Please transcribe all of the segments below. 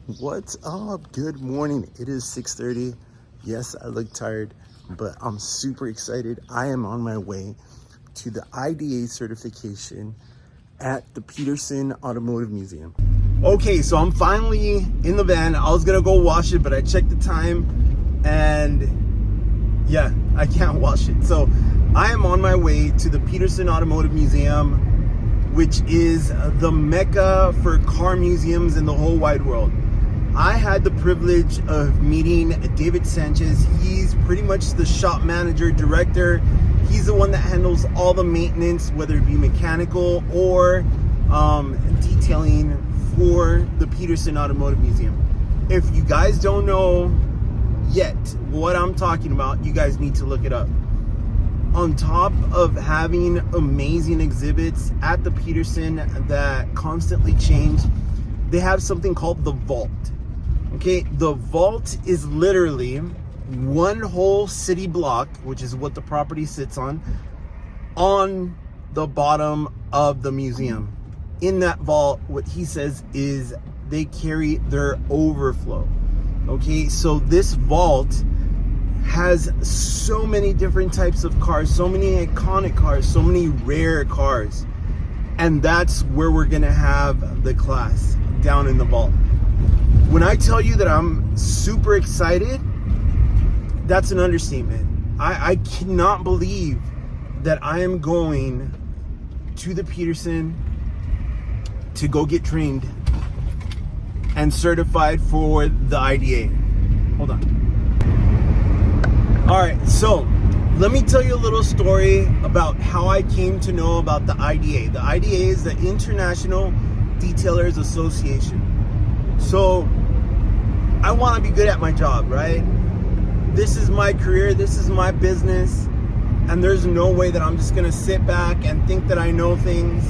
What's up? Good morning. It is 6:30. Yes, I look tired, but I'm super excited. I am on my way to the IDA certification at the Petersen Automotive Museum. Okay, so I'm finally in the van. I was gonna go wash it, but I checked the time and yeah, I can't wash it. So I am on my way to the Petersen Automotive Museum, which is the mecca for car museums in the whole wide world. I had the privilege of meeting David Sanchez. He's pretty much the shop manager, director. He's the one that handles all the maintenance, whether it be mechanical or detailing for the Petersen Automotive Museum. If you guys don't know yet what I'm talking about, you guys need to look it up. On top of having amazing exhibits at the Petersen that constantly change, they have something called the Vault. Okay, the Vault is literally one whole city block, which is what the property sits on the bottom of the museum. In that vault, what he says is they carry their overflow. Okay, so this vault has so many different types of cars, so many iconic cars, so many rare cars. And that's where we're gonna have the class, down in the vault. When I tell you that I'm super excited, that's an understatement. I cannot believe that I am going to the Petersen to go get trained and certified for the IDA. Hold on. All right, so let me tell you a little story about how I came to know about the IDA. The IDA is the International Detailers Association. So I want to be good at my job, right? This is my career, this is my business, and there's no way that I'm just gonna sit back and think that I know things.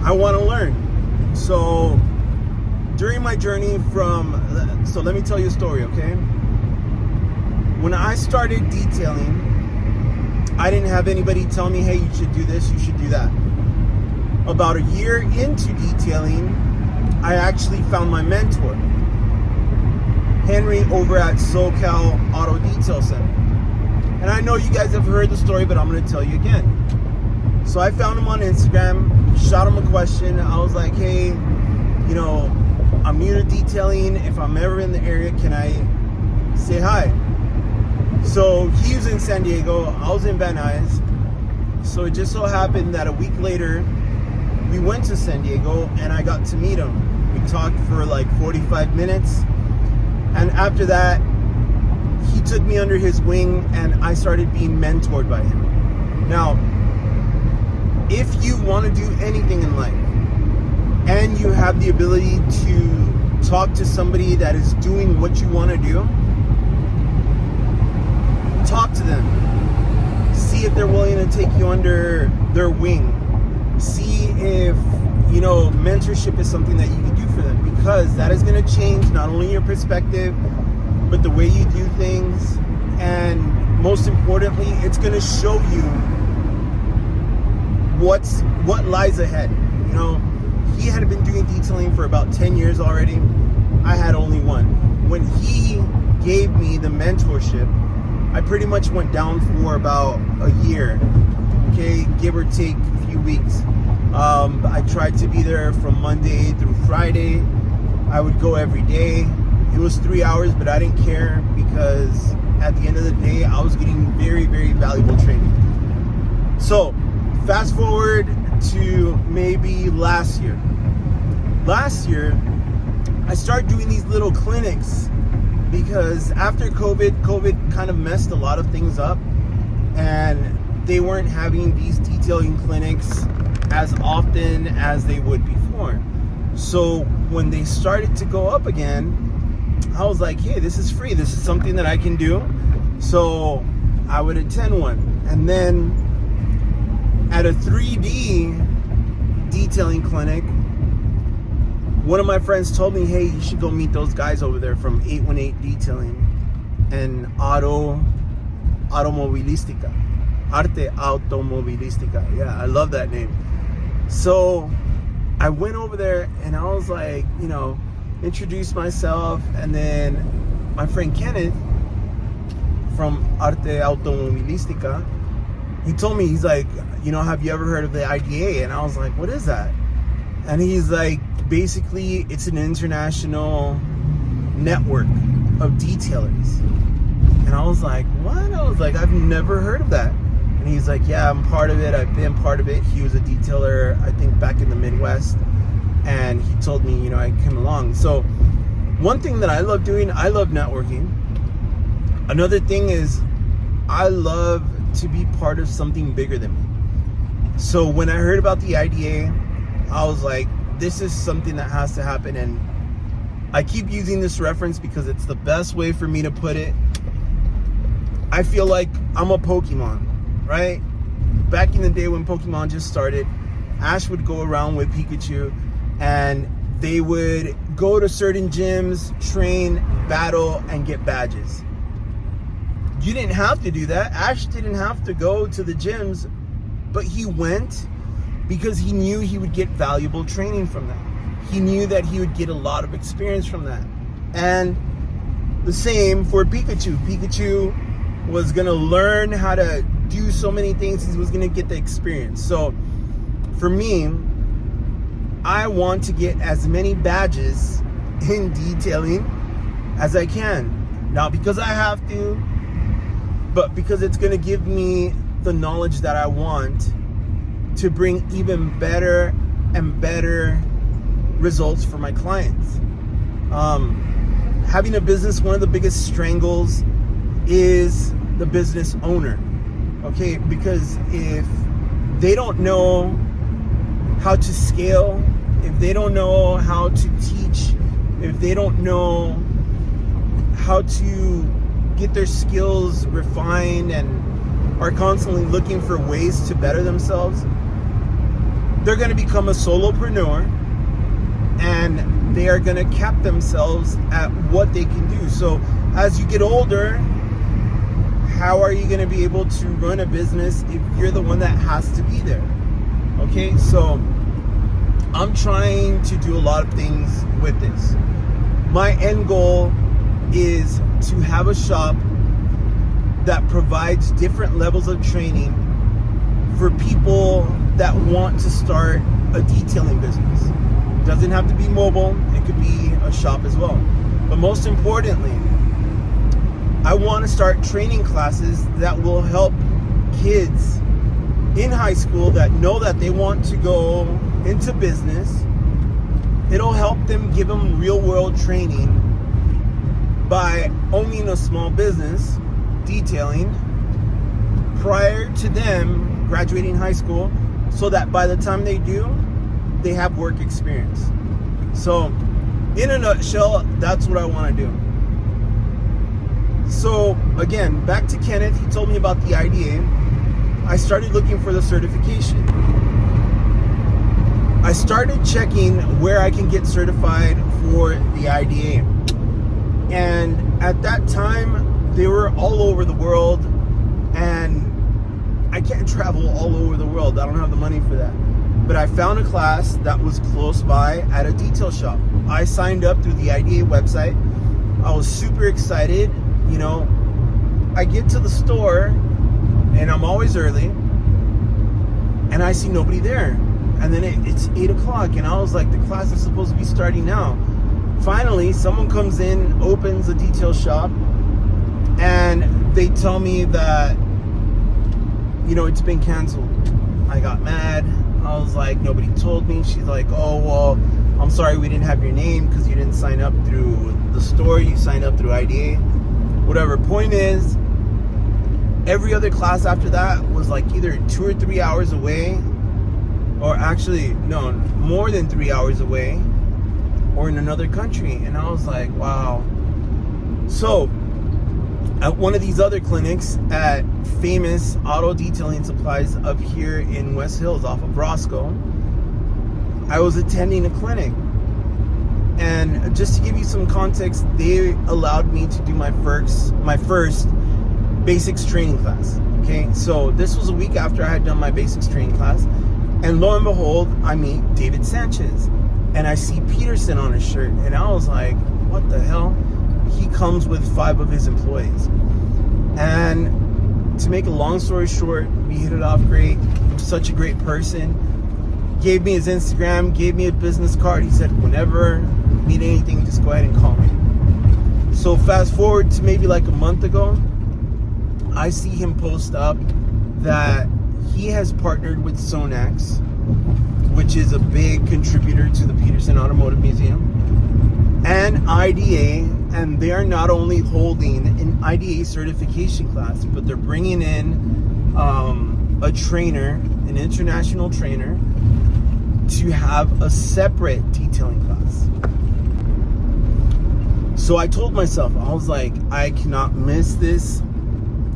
I want to learn. So during my journey so let me tell you a story, okay? When I started detailing, I didn't have anybody tell me, hey, you should do this, you should do that. About a year into detailing, I actually found my mentor, Henry, over at SoCal Auto Detail Center. And I know you guys have heard the story, but I'm going to tell you again. So I found him on Instagram, shot him a question. I was like, hey, you know, I'm new to detailing. If I'm ever in the area, can I say hi? So he was in San Diego, I was in Van Nuys. So it just so happened that a week later, we went to San Diego and I got to meet him. We talked for like 45 minutes. And after that, he took me under his wing and I started being mentored by him. Now, if you want to do anything in life and you have the ability to talk to somebody that is doing what you want to do, talk to them. See if they're willing to take you under their wing. See if, you know, mentorship is something that you can do for them, because that is going to change not only your perspective, but the way you do things. And most importantly, it's going to show you what lies ahead. You know, he had been doing detailing for about 10 years already. I had only one. When he gave me the mentorship, I pretty much went down for about a year, okay, give or take a few weeks. I tried to be there from Monday through Friday. I would go every day. It was 3 hours, but I didn't care, because at the end of the day, I was getting very, very valuable training. So fast forward to maybe last year. Last year, I started doing these little clinics, because after COVID kind of messed a lot of things up, and they weren't having these detailing clinics as often as they would before. So when they started to go up again, I was like, hey, this is free. This is something that I can do. So I would attend one. And then at a 3D detailing clinic, one of my friends told me, hey, you should go meet those guys over there from 818 Detailing and Automovilística. Arte Automovilística. Yeah, I love that name. So I went over there and I was like, you know, introduced myself, and then my friend Kenneth from Arte Automovilística, he told me, he's like, have you ever heard of the IDA? And I was like, what is that? And he's like, basically, it's an international network of detailers. And I was like, what? I was like, I've never heard of that. And he's like, yeah, I'm part of it. I've been part of it. He was a detailer, I think, back in the Midwest. And he told me, I came along. So one thing that I love doing, I love networking. Another thing is I love to be part of something bigger than me. So when I heard about the IDA, I was like, this is something that has to happen. And I keep using this reference because it's the best way for me to put it. I feel like I'm a Pokemon, right? Back in the day when Pokemon just started, Ash would go around with Pikachu and they would go to certain gyms, train, battle, and get badges. You didn't have to do that. Ash didn't have to go to the gyms, but he went because he knew he would get valuable training from that. He knew that he would get a lot of experience from that. And the same for Pikachu. Pikachu was gonna learn how to do so many things. He was gonna get the experience. So for me, I want to get as many badges in detailing as I can. Not because I have to, but because it's gonna give me the knowledge that I want to bring even better and better results for my clients. Having a business, one of the biggest strangles is the business owner. Okay, because if they don't know how to scale, if they don't know how to teach, if they don't know how to get their skills refined and are constantly looking for ways to better themselves, they're going to become a solopreneur and they are going to cap themselves at what they can do. So as you get older, how are you going to be able to run a business if you're the one that has to be there? Okay, so I'm trying to do a lot of things with this. My end goal is to have a shop that provides different levels of training for people that want to start a detailing business. It doesn't have to be mobile, it could be a shop as well. But most importantly, I want to start training classes that will help kids in high school that know that they want to go into business. It'll help them, give them real world training by owning a small business, detailing, prior to them graduating high school, so that by the time they do, they have work experience. So in a nutshell, that's what I want to do. So again, back to Kenneth, he told me about the IDA. I started looking for the certification. I started checking where I can get certified for the IDA. And at that time, they were all over the world, and I can't travel all over the world. I don't have the money for that. But I found a class that was close by at a detail shop. I signed up through the IDA website. I was super excited. I get to the store and I'm always early and I see nobody there. And then it's 8 o'clock and I was like, the class is supposed to be starting now. Finally, someone comes in, opens a detail shop, and they tell me that, it's been canceled. I got mad. I was like, nobody told me. She's like, oh, well, I'm sorry we didn't have your name because you didn't sign up through the store. You signed up through IDA. Whatever. Point is, every other class after that was like either 2 or 3 hours away, or actually, no, more than 3 hours away, or in another country. And I was like, wow. So at one of these other clinics at Famous Auto Detailing Supplies up here in West Hills off of Roscoe, I was attending a clinic. And just to give you some context, they allowed me to do my first basics training class. Okay, so this was a week after I had done my basics training class, and lo and behold, I meet David Sanchez. and I see Petersen on his shirt, and I was like, what the hell? He comes with 5 of his employees. And to make a long story short, we hit it off great. Such a great person. Gave me his Instagram, gave me a business card. He said, whenever you need anything, just go ahead and call me. So fast forward to maybe like a month ago, I see him post up that he has partnered with Sonax, which is a big contributor to the Petersen Automotive Museum, and IDA, and they are not only holding an IDA certification class, but they're bringing in a trainer, an international trainer, to have a separate detailing class. So I told myself, I was like, I cannot miss this.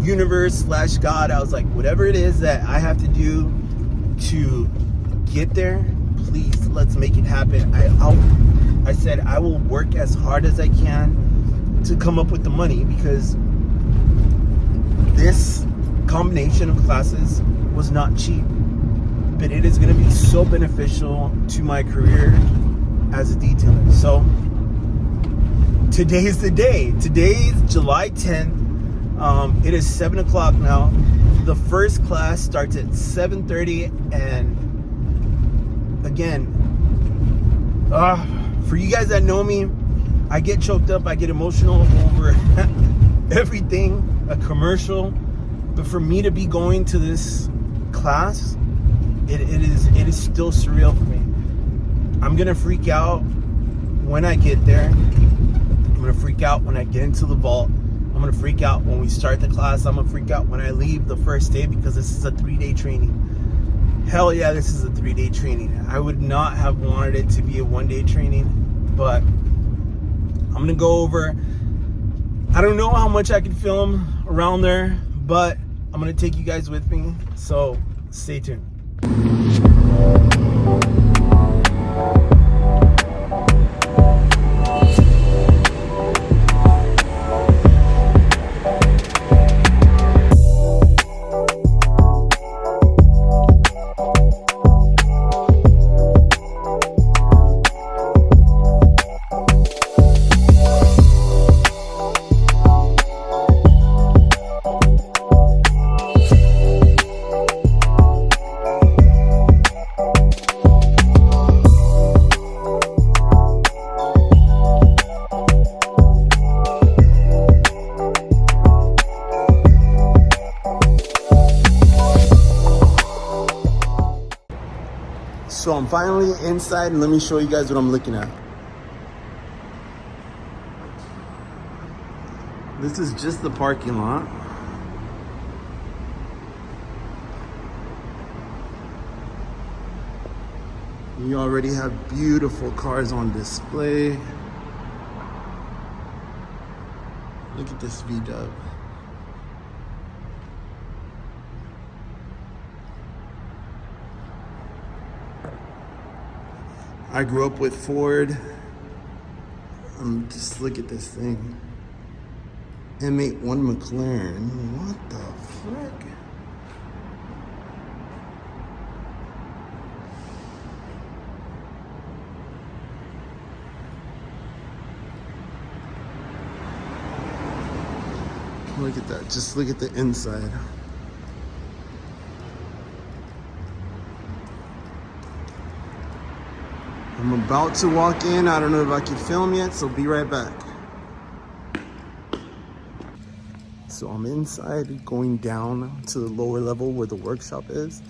Universe / God, I was like, whatever it is that I have to do to get there, please, let's make it happen. I said I will work as hard as I can to come up with the money, because this combination of classes was not cheap, but it is going to be so beneficial to my career as a detailer. So today's the day. Today's July 10th. It is 7 o'clock now. The first class starts at 7:30, and again, for you guys that know me, I get choked up, I get emotional over everything, a commercial. But for me to be going to this class, it is still surreal for me. I'm gonna freak out when I get there. I'm gonna freak out when I get into the vault. I'm gonna freak out when we start the class. I'm gonna freak out when I leave the first day, because this is a 3-day training. Hell yeah, this is a 3-day training. I would not have wanted it to be a 1-day training, but I'm gonna go over. I don't know how much I can film around there, but I'm gonna take you guys with me, so stay tuned. So I'm finally inside, and let me show you guys what I'm looking at. This is just the parking lot. You already have beautiful cars on display. Look at this V-dub. I grew up with Ford. Just look at this thing. M81 McLaren. What the frick? Look at that. Just look at the inside. I'm about to walk in. I don't know if I can film yet, so be right back. So I'm inside, going down to the lower level where the workshop is.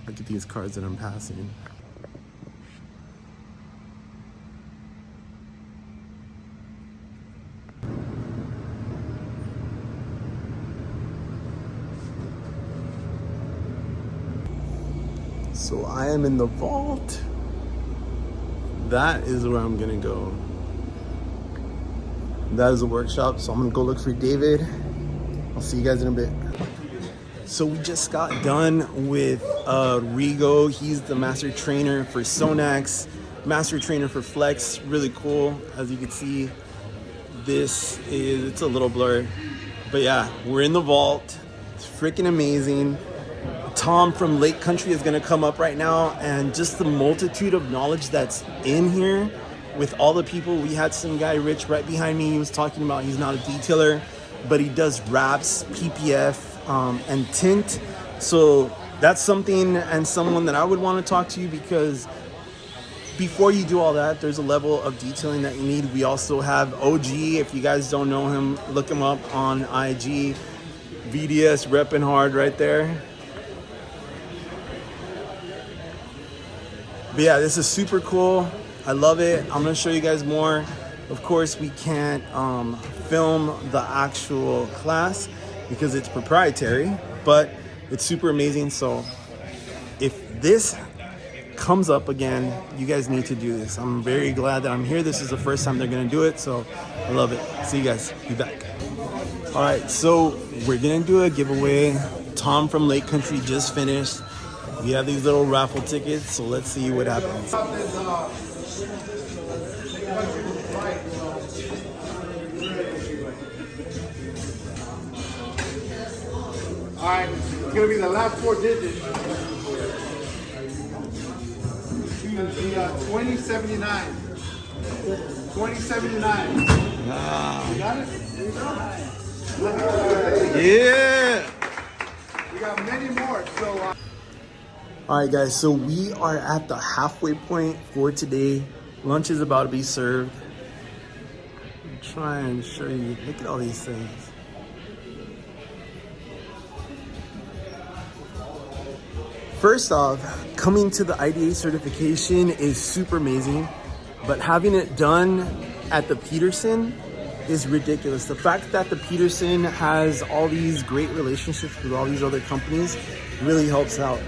Look at these cars that I'm passing. So I am in the vault. That is where I'm gonna go. That is a workshop, so I'm gonna go look for David. I'll see you guys in a bit. So we just got done with Rigo. He's the master trainer for Sonax, master trainer for Flex. Really cool. As you can see, it's a little blurry. But yeah, we're in the vault. It's freaking amazing. Tom from Lake Country is going to come up right now, and just the multitude of knowledge that's in here with all the people. We had some guy, Rich, right behind me. He was talking about he's not a detailer, but he does wraps, PPF, and tint. So that's something and someone that I would want to talk to you, because before you do all that, there's a level of detailing that you need. We also have OG. If you guys don't know him, look him up on IG. VDS repping hard right there. But yeah, this is super cool. I love it. I'm gonna show you guys more. Of course, we can't film the actual class because it's proprietary, but it's super amazing. So if this comes up again, you guys need to do this. I'm very glad that I'm here. This is the first time they're gonna do it, so I love it. See you guys. Be back. All right, so we're gonna do a giveaway. Tom from Lake Country just finished. We have these little raffle tickets, so let's see what happens. All right, it's gonna be the last 4 digits. 2079. 2079. You got it? Yeah. We got many more. So. All right, guys. So we are at the halfway point for today. Lunch is about to be served. I'm trying to show you. Look at all these things. First off, coming to the IDA certification is super amazing, but having it done at the Petersen is ridiculous. The fact that the Petersen has all these great relationships with all these other companies really helps out.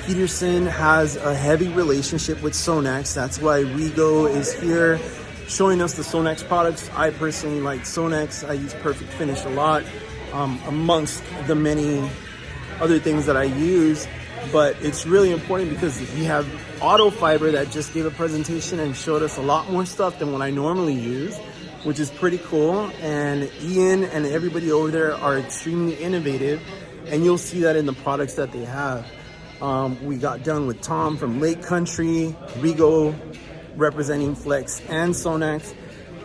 Petersen has a heavy relationship with Sonax. That's why Rigo is here showing us the Sonax products. I personally like Sonax. I use Perfect Finish a lot, amongst the many other things that I use. But it's really important because we have Auto Fiber that just gave a presentation and showed us a lot more stuff than what I normally use, which is pretty cool. And Ian and everybody over there are extremely innovative, and you'll see that in the products that they have. We got done with Tom from Lake Country, Rigo representing Flex and Sonax.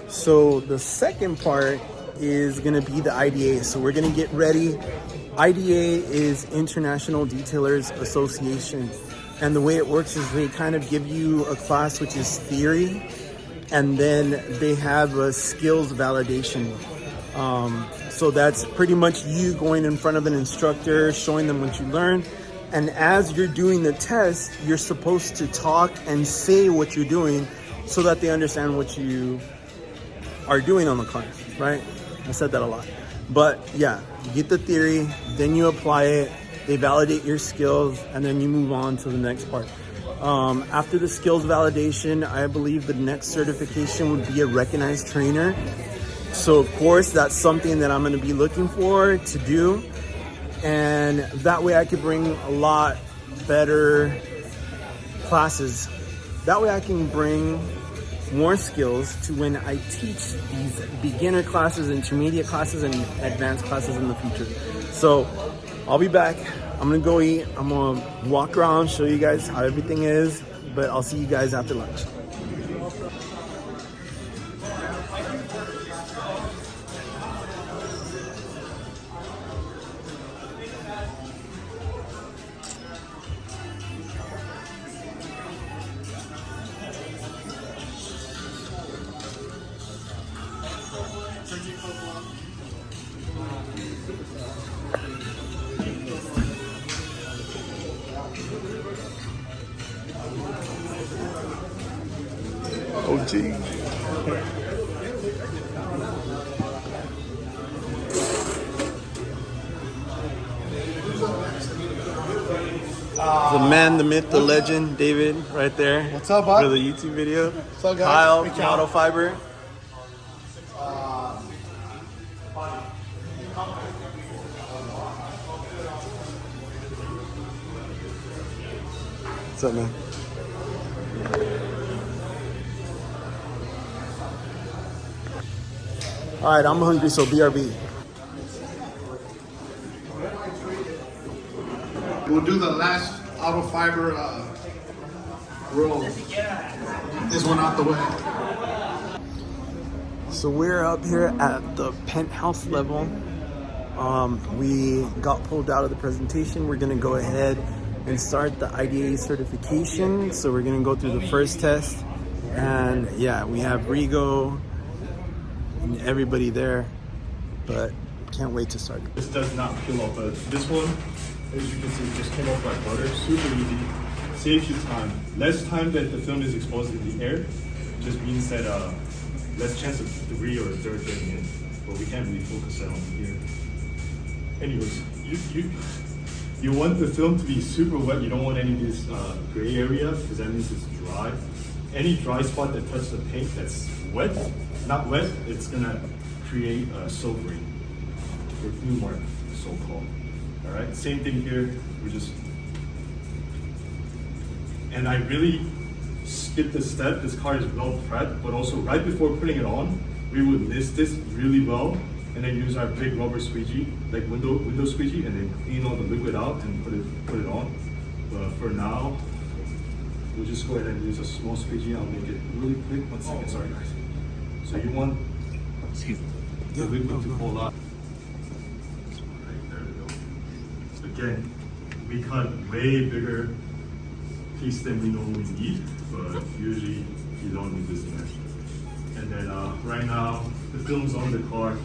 So the second part is gonna be the IDA. So we're gonna get ready. IDA is International Detailers Association. And the way it works is they kind of give you a class which is theory, and then they have a skills validation. So that's pretty much you going in front of an instructor, showing them what you learned. And as you're doing the test, you're supposed to talk and say what you're doing so that they understand what you are doing on the class, right? I said that a lot. But yeah, you get the theory, then you apply it, they validate your skills, and then you move on to the next part. After the skills validation, I believe the next certification would be a recognized trainer. So of course, that's something that I'm gonna be looking for to do. And that way I could bring a lot better classes. That way I can bring more skills to when I teach these beginner classes, intermediate classes, and advanced classes in the future. So I'll be back. I'm gonna go eat. I'm gonna walk around, show you guys how everything is, but I'll see you guys after lunch. OG. The man, the myth, the legend, David, right there. What's up, bud? For the YouTube video. What's up, guys? Kyle from Auto Fiber. What's up, man? All right, I'm hungry, so BRB. We'll do the last auto fiber roll. This one out the way. So we're up here at the penthouse level. We got pulled out of the presentation. We're gonna go ahead and start the IDA certification. So we're gonna go through the first test. And yeah, we have Rigo and everybody there, but can't wait to start. This does not peel off, but this one, as you can see, just came off like butter. Super easy. Saves you time. Less time that the film is exposed in the air just means that less chance of debris or dirt getting in. But we can't really focus that on here. Anyways, you want the film to be super wet. You don't want any of this gray area because that means it's dry. Any dry spot that touches the paint that's wet, not wet, it's gonna create a sobering or glue mark, so-called. All right, same thing here. And I really skipped a step. This car is well prepped, but also right before putting it on, we would mist this really well, and then use our big rubber squeegee, like window squeegee, and then clean all the liquid out and put it on. But for now, we'll just go ahead and use a small squeegee. I'll make it really quick. 1 second, sorry guys. So you want the liquid to pull out. Right, there we go. Again, we cut way bigger piece than we normally need, but usually you don't need this much. And then right now, the film's on the car.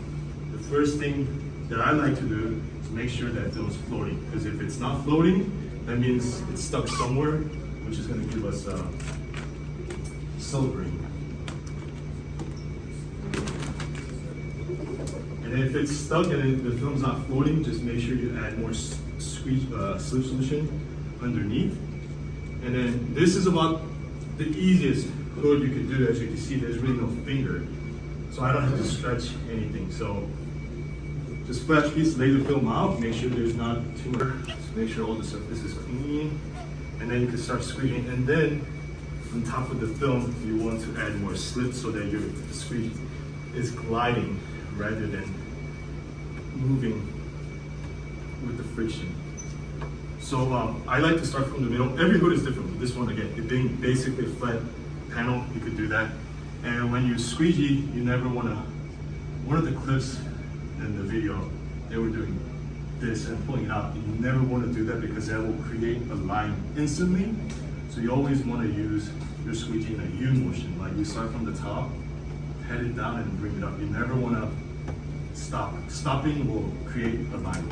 The first thing that I like to do is make sure that film's floating, because if it's not floating, that means it's stuck somewhere, which is going to give us silvering. And if it's stuck and the film's not floating, just make sure you add more slip solution underneath. And then this is about the easiest hood you can do. As you can see, there's really no finger, so I don't have to stretch anything. So just flash piece, lay the film out, make sure there's not too much, make sure all the surface is clean, and then you can start squeeging. And then on top of the film, you want to add more slip so that your squeegee is gliding rather than moving with the friction. So I like to start from the middle. Every hood is different, but this one, again, it being basically a flat panel, you could do that. And when you squeegee, you never want to, one of the clips in the video, they were doing this and pulling it out. You never want to do that because that will create a line instantly. So you always want to use your squeegee in a U motion, like you start from the top, head it down and bring it up. You never want to stop. Stopping will create a line.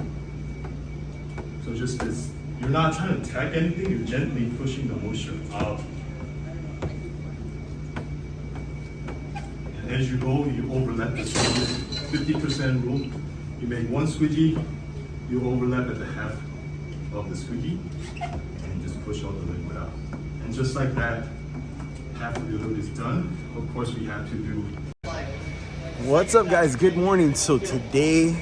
So just this, you're not trying to tack anything, you're gently pushing the moisture out. And as you go, you overlap the squeegee. 50% rule. You make one squeegee, you overlap at the half of the squeegee, and just push all the liquid out. And just like that, half of the hood is done. Of course, we have to do. What's up, guys? Good morning. So today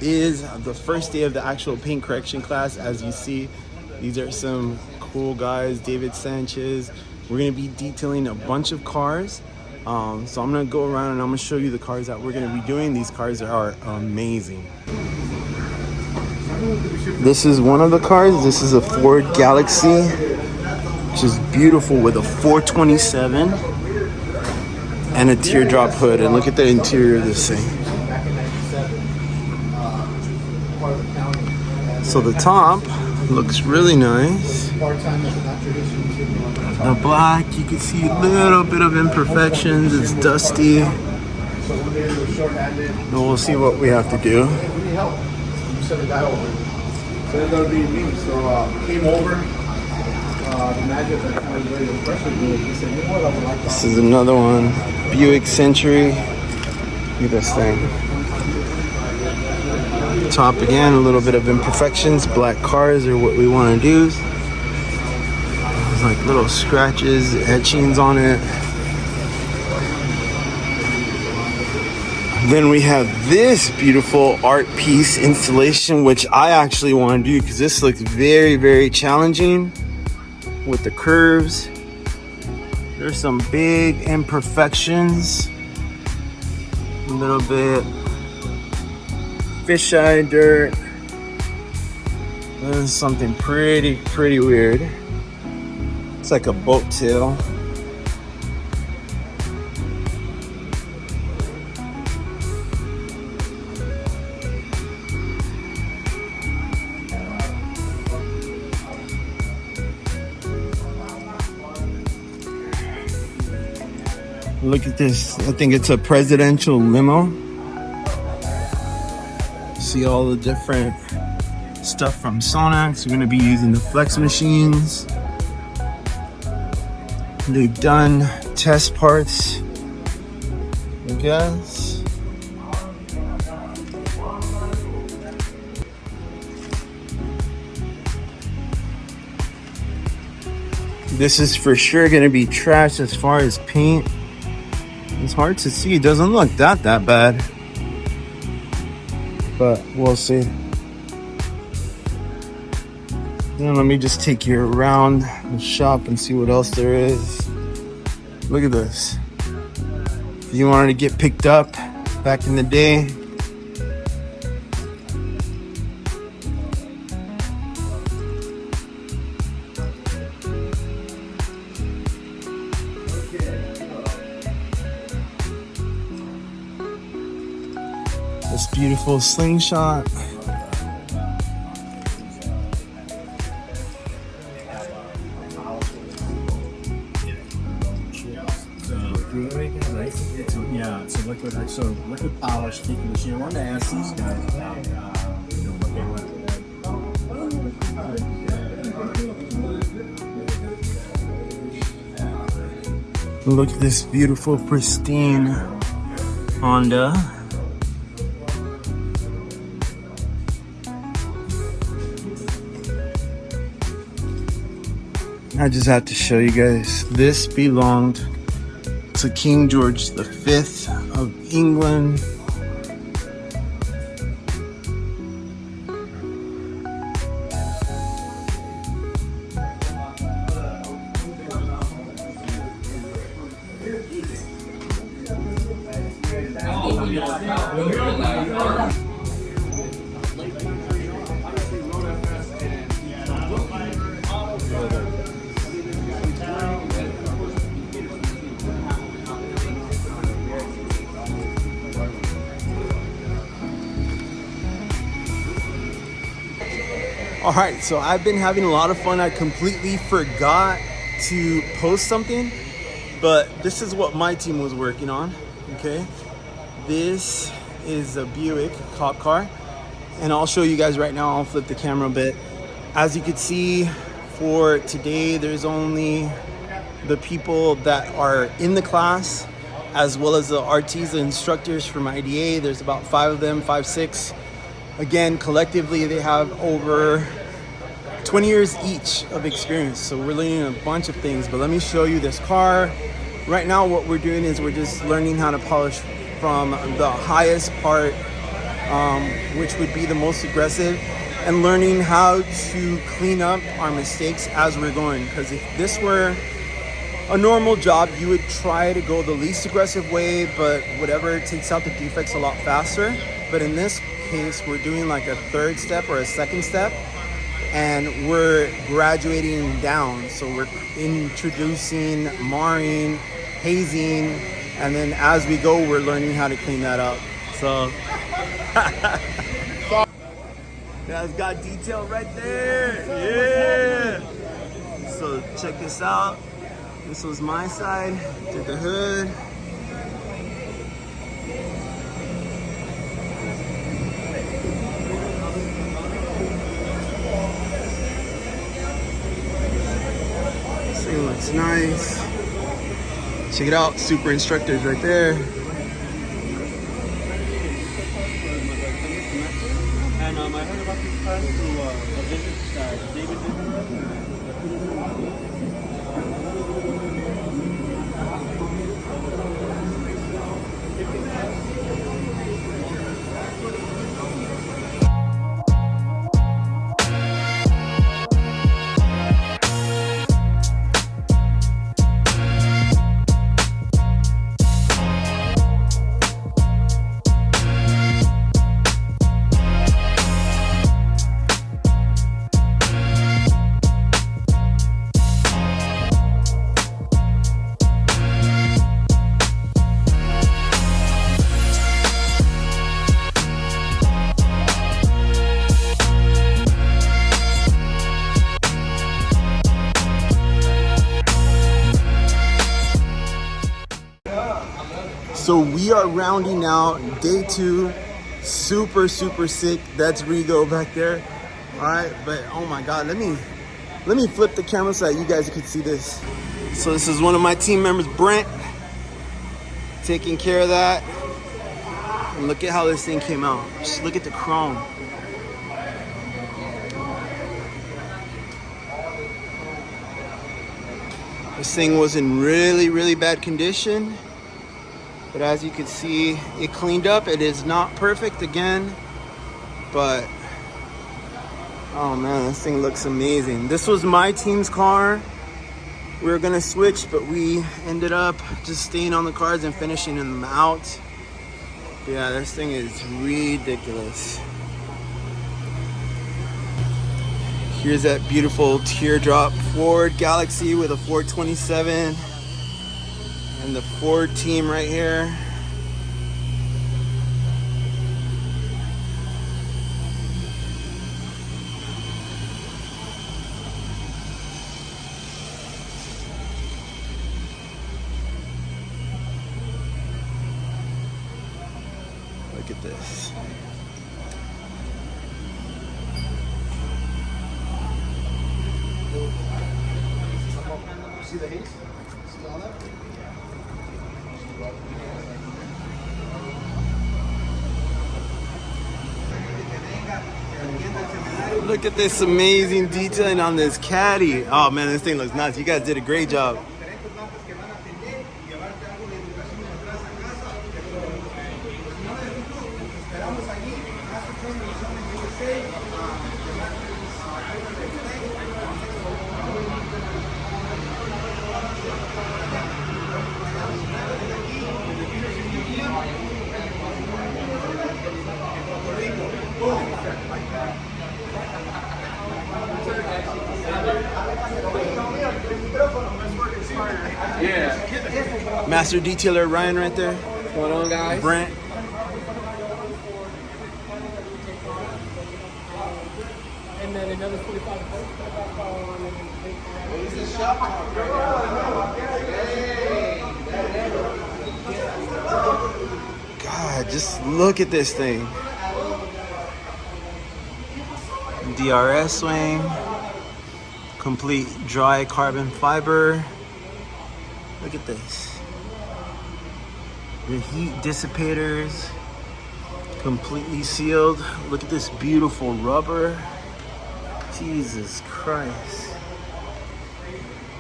is the first day of the actual paint correction class. As you see, these are some cool guys. David Sanchez. We're gonna be detailing a bunch of cars. So I'm gonna go around and I'm gonna show you the cars that we're gonna be doing. These cars are amazing. This is one of the cars. This is a Ford Galaxy, which is beautiful with a 427 and a teardrop hood. And look at the interior of this thing. So the top looks really nice. The black, you can see a little bit of imperfections. It's dusty. And we'll see what we have to do. So it's gonna be me. So came over. The magic that kind of really impressed me. He said, "You know what? I would like to." This is another one. Buick Century. Look at this thing. Top again, a little bit of imperfections. Black cars are what we want to do. There's like little scratches, etchings on it. Then we have this beautiful art piece installation, which I actually want to do because this looks very, very challenging with the curves. There's some big imperfections, a little bit fisheye dirt, This is something pretty weird. It's like a boat tail. Look at this. I think it's a presidential limo. See all the different stuff from Sonax. We're going to be using the flex machines. They've done test parts, I guess. This is for sure going to be trash as far as paint. It's hard to see. It doesn't look that bad, but we'll see. Then let me just take you around the shop and see what else there is. Look at this. If you wanted to get picked up back in the day, this beautiful slingshot. Yeah, so liquid polish taking the machine. I wanted to ask these guys about what they went with. Look at this beautiful, pristine Honda. I just have to show you guys. This belonged to King George V of England. All right, so I've been having a lot of fun. I completely forgot to post something, but this is what my team was working on, okay? This is a Buick cop car, and I'll show you guys right now. I'll flip the camera a bit. As you can see, for today, there's only the people that are in the class, as well as the RTs, the instructors from IDA. There's about 5 of them, 5, 6. Again, collectively, they have over 20 years each of experience. So we're learning a bunch of things, but let me show you this car. Right now, what we're doing is we're just learning how to polish from the highest part, which would be the most aggressive, and learning how to clean up our mistakes as we're going. Because if this were a normal job, you would try to go the least aggressive way, but whatever, it takes out the defects a lot faster. But in this case, we're doing like a 3rd step or a 2nd step, and we're graduating down. So we're introducing marring, hazing, and then as we go, we're learning how to clean that up. So that's got detail right there. Yeah. So check this out. This was my side. Did the hood. Looks nice. Check it out, super instructors right there. And I heard about this class through a visit David did. So we are rounding out day 2. Super sick. That's Rigo back there. All right, but oh my God, let me flip the camera so that you guys can see this. So this is one of my team members, Brent, taking care of that. And look at how this thing came out. Just look at the chrome. This thing was in really bad condition. But as you can see, it cleaned up. It is not perfect again, but oh man, this thing looks amazing. This was my team's car. We were gonna switch, but we ended up just staying on the cars and finishing them out. Yeah, this thing is ridiculous. Here's that beautiful teardrop Ford Galaxy with a 427 and the Ford team right here. Look at this. See the haze? See all that? Look at this amazing detailing on this caddy. Oh man, this thing looks nuts. You guys did a great job. Yeah. Master detailer Ryan right there. What's going on, guys? Brent. And then another 45 God, just look at this thing. DRS swing. Complete dry carbon fiber. Look at this. The heat dissipators. Completely sealed. Look at this beautiful rubber. Jesus Christ.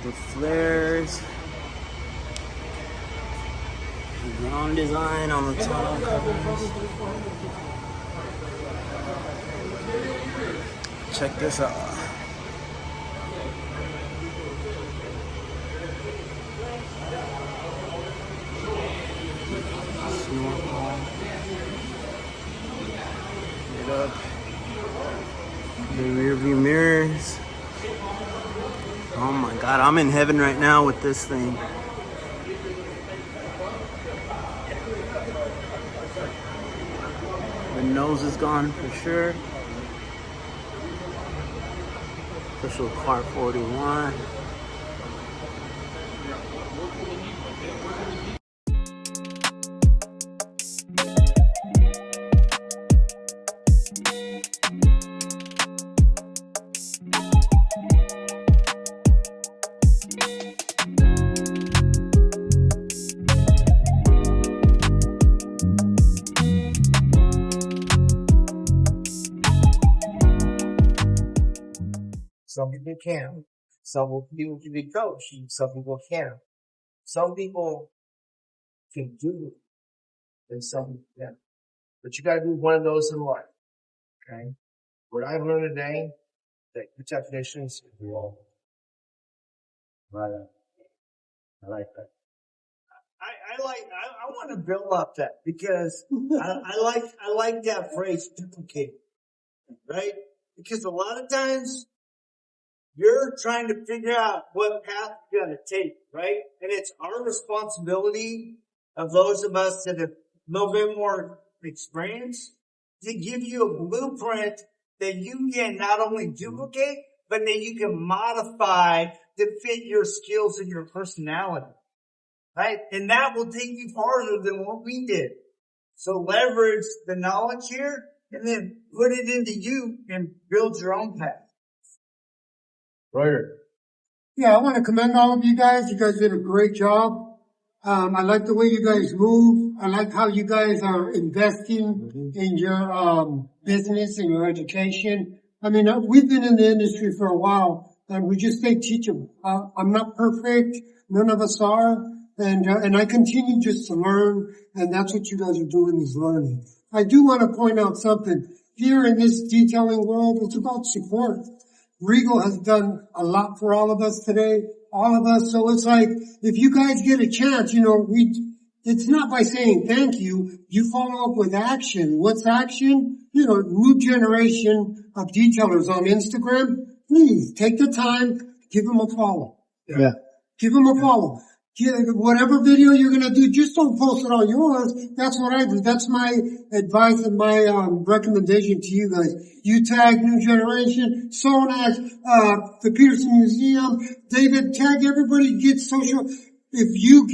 The flares. The ground design on the tonneau covers. Check this out. Get up. The rear view mirrors. Oh my God, I'm in heaven right now with this thing. The nose is gone for sure. Official car 41. Some people can. Some people can be coached. Some people can. Some people can do it, and some people can. But you got to do one of those in life. Okay. What I've learned today, that your definitions is wrong. Right. I like that. I want to build up that because I like that phrase duplicate, right? Because a lot of times you're trying to figure out what path you're going to take, right? And it's our responsibility of those of us that have a little bit more experience to give you a blueprint that you can not only duplicate, but that you can modify to fit your skills and your personality. right? And that will take you farther than what we did. So leverage the knowledge here and then put it into you and build your own path. Right. Yeah, I want to commend all of you guys. You guys did a great job. I like the way you guys move. I like how you guys are investing in your business and your education. I mean, we've been in the industry for a while, and we just stay teachable. I'm not perfect. None of us are. And I continue just to learn, and that's what you guys are doing, is learning. I do want to point out something. Here in this detailing world, it's about support. Regal has done a lot for all of us today, all of us. So it's like, if you guys get a chance, it's not by saying thank you. You follow up with action. What's action? New generation of detailers on Instagram. Please take the time, give them a follow. Yeah. Give them a follow. Whatever video you're going to do, just don't post it on yours. That's what I do. That's my advice and my recommendation to you guys. You tag New Generation, Sonax, the Petersen Museum, David, tag everybody, get social. If you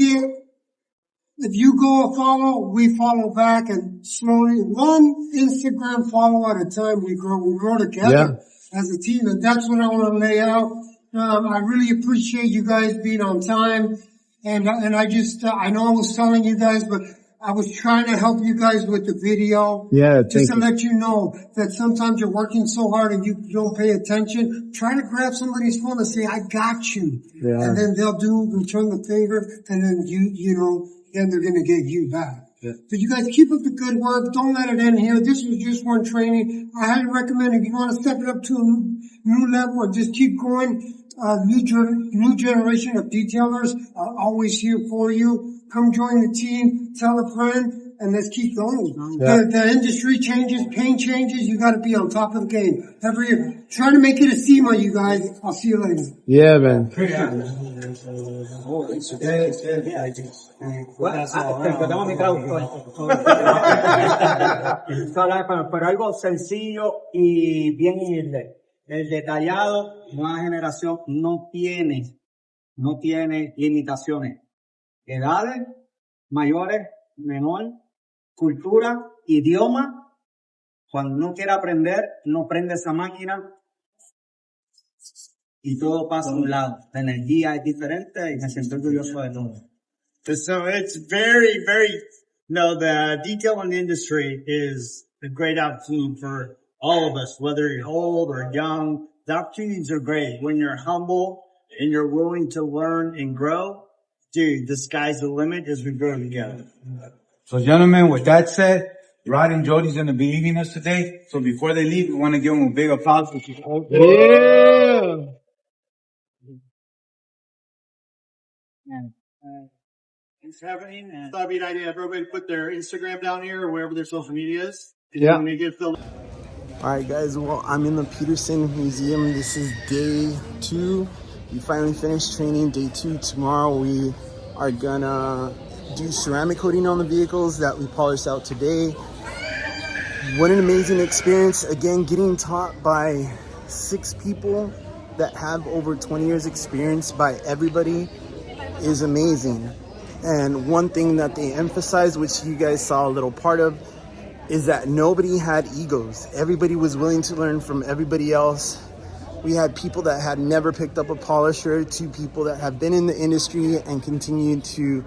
go a follow, we follow back, and slowly, one Instagram follow at a time, we grow together as a team. And that's what I want to lay out. I really appreciate you guys being on time. And I know I was telling you guys, but I was trying to help you guys with the video. Yeah, just to let you know that sometimes you're working so hard and you don't pay attention. Try to grab somebody's phone and say, I got you. Yeah. And then they'll return the favor, and then then they're going to get you back. Yeah. So you guys keep up the good work. Don't let it end here. This was just one training. I highly recommend, if you want to step it up to a new level and just keep going, new generation of detailers are always here for you. Come join the team, tell a friend, and let's keep going. Yeah. The industry changes, paint changes. You got to be on top of the game every year. Try to make it a SEMA, you guys. I'll see you later. Yeah, man. Pero algo sencillo y bien humilde. El detallado, nueva generación no tiene limitaciones. Edades, mayores, menor, cultura, idioma. Cuando uno quiere aprender, no prende esa máquina y todo pasa a un lado. La energía es diferente y me siento orgulloso de todo. So it's very, very, the detailing industry is a great opportunity for all of us, whether you're old or young. The opportunities are great when you're humble and you're willing to learn and grow. Dude, the sky's the limit as we grow together. So gentlemen, with that said, Rod and Jody's going to be leaving us today. So before they leave, we want to give them a big applause. Yeah. Thanks for having me. I thought it'd be an idea if everybody put their Instagram down here or wherever their social media is. Yeah. When they get filled. All right, guys. Well, I'm in the Petersen Museum. This is day 2. We finally finished training. Day 2. Tomorrow we are gonna do ceramic coating on the vehicles that we polished out today. What an amazing experience. Again, getting taught by 6 people that have over 20 years experience by everybody is amazing. And one thing that they emphasized, which you guys saw a little part of, is that nobody had egos. Everybody was willing to learn from everybody else. We had people that had never picked up a polisher to people that have been in the industry and continue to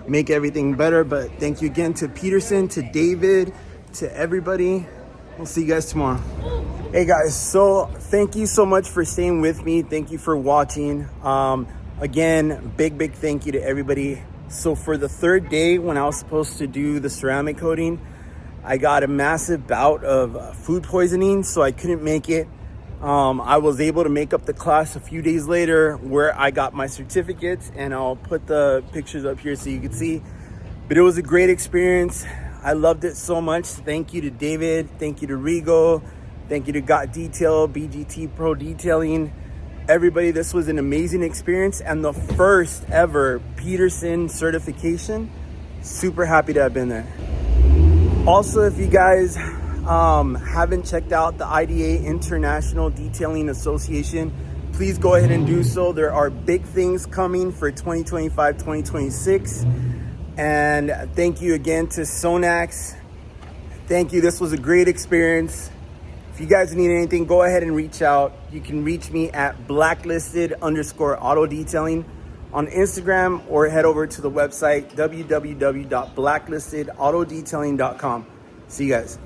make everything better. But thank you again to Petersen, to David, to everybody. We'll see you guys tomorrow. Hey guys, so thank you so much for staying with me. Thank you for watching. Again, big thank you to everybody. So for the 3rd day, when I was supposed to do the ceramic coating, I got a massive bout of food poisoning, so I couldn't make it. I was able to make up the class a few days later where I got my certificates, and I'll put the pictures up here so you can see. But it was a great experience. I loved it so much. Thank you to David. Thank you to Regal. Thank you to Got Detail, BGT Pro Detailing. Everybody, this was an amazing experience and the first ever Petersen certification. Super happy to have been there. Also, if you guys haven't checked out the IDA International Detailing Association, please please go ahead and do so. There are big things coming for 2025, 2026. And thank you again to Sonax. Thank you. This was a great experience. If you guys need anything, go ahead and reach out. You can reach me at blacklisted_auto detailing on Instagram, or head over to the website www.blacklistedautodetailing.com. See you guys.